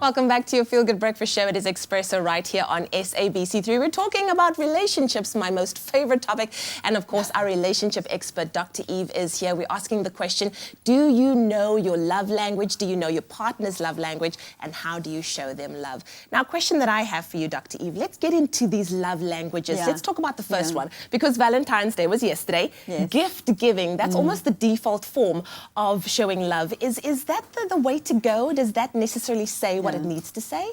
Welcome back to your Feel Good Breakfast Show. It is Expresso right here on SABC3. We're talking about relationships, my most favorite topic. And of course, our relationship expert, Dr. Eve, is here. We're asking the question, do you know your love language? Do you know your partner's love language? And how do you show them love? Now, a question that I have for you, Dr. Eve, let's get into these love languages. Yeah. Let's talk about the first one, because Valentine's Day was yesterday. Yes. Gift giving, that's almost the default form of showing love. Is that the way to go? Does that necessarily say what it needs to say?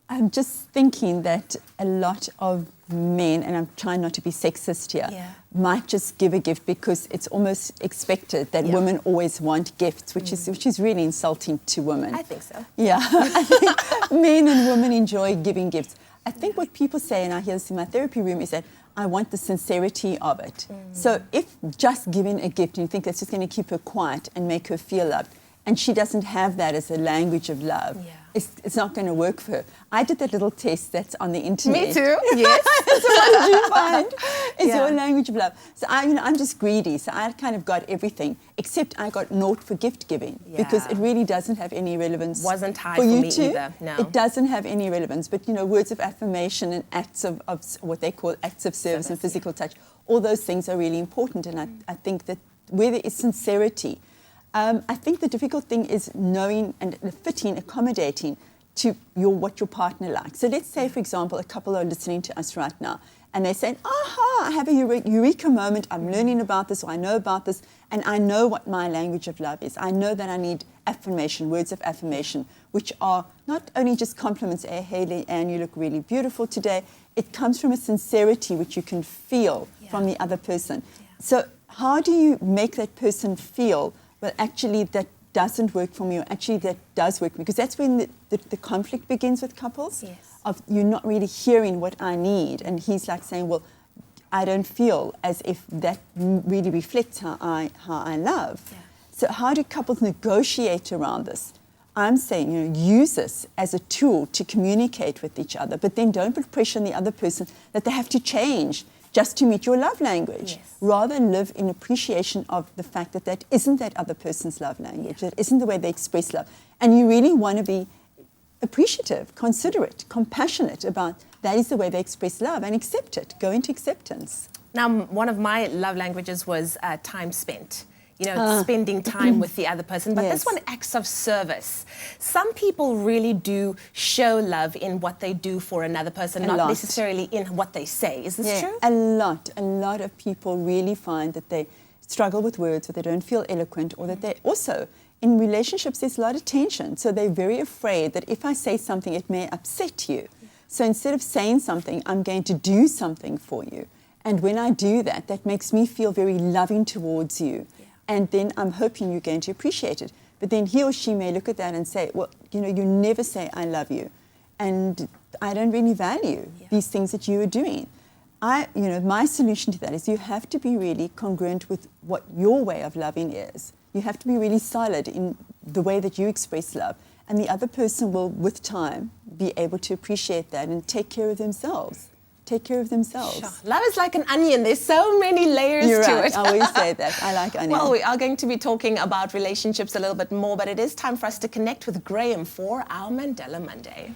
I'm just thinking that a lot of men, and I'm trying not to be sexist here, might just give a gift because it's almost expected that women always want gifts, which is really insulting to women. I think so. Yeah, I think men and women enjoy giving gifts. I think what people say, and I hear this in my therapy room, is that I want the sincerity of it. So if just giving a gift and you think that's just going to keep her quiet and make her feel loved, and she doesn't have that as a language of love, it's not going to work for her. I did that little test that's on the internet. Me too, yes. So what did you find is your language of love? So I'm just greedy, so I kind of got everything, except I got naught for gift giving, because it really doesn't have any relevance. Wasn't high for for you me too. either, no. It doesn't have any relevance, but words of affirmation and acts of what they call acts of service and physical touch, all those things are really important, and I think that where there is sincerity, I think the difficult thing is knowing and fitting, accommodating to what your partner likes. So let's say, for example, a couple are listening to us right now, and they're saying, aha, I have a eureka moment, I'm learning about this, or I know about this, and I know what my language of love is. I know that I need affirmation, words of affirmation, which are not only just compliments, hey, leigh-anne, you look really beautiful today. It comes from a sincerity which you can feel from the other person. So how do you make that person feel, well, actually, that doesn't work for me, or actually that does work for me? Because that's when the conflict begins with couples, of you not really hearing what I need. And he's like saying, well, I don't feel as if that really reflects how I love. So how do couples negotiate around this? I'm saying, use this as a tool to communicate with each other, but then don't put pressure on the other person that they have to change just to meet your love language. Rather live in appreciation of the fact that that isn't that other person's love language, that isn't the way they express love. And you really want to be appreciative, considerate, compassionate about that is the way they express love, and accept it, go into acceptance. Now, one of my love languages was time spent. Spending time with the other person. But this one, acts of service. Some people really do show love in what they do for another person, not necessarily in what they say. Is this true? A lot of people really find that they struggle with words, or they don't feel eloquent, or that they also, in relationships, there's a lot of tension. So they're very afraid that if I say something, it may upset you. So instead of saying something, I'm going to do something for you. And when I do that, that makes me feel very loving towards you. And then I'm hoping you're going to appreciate it. But then he or she may look at that and say, well, you never say I love you. And I don't really value these things that you are doing. My solution to that is you have to be really congruent with what your way of loving is. You have to be really solid in the way that you express love. And the other person will, with time, be able to appreciate that and take care of themselves. Take care of themselves. Sure. Love is like an onion. There's so many layers to it. I always say that. I like onion. Well, we are going to be talking about relationships a little bit more, but it is time for us to connect with Graham for our Mandela Monday.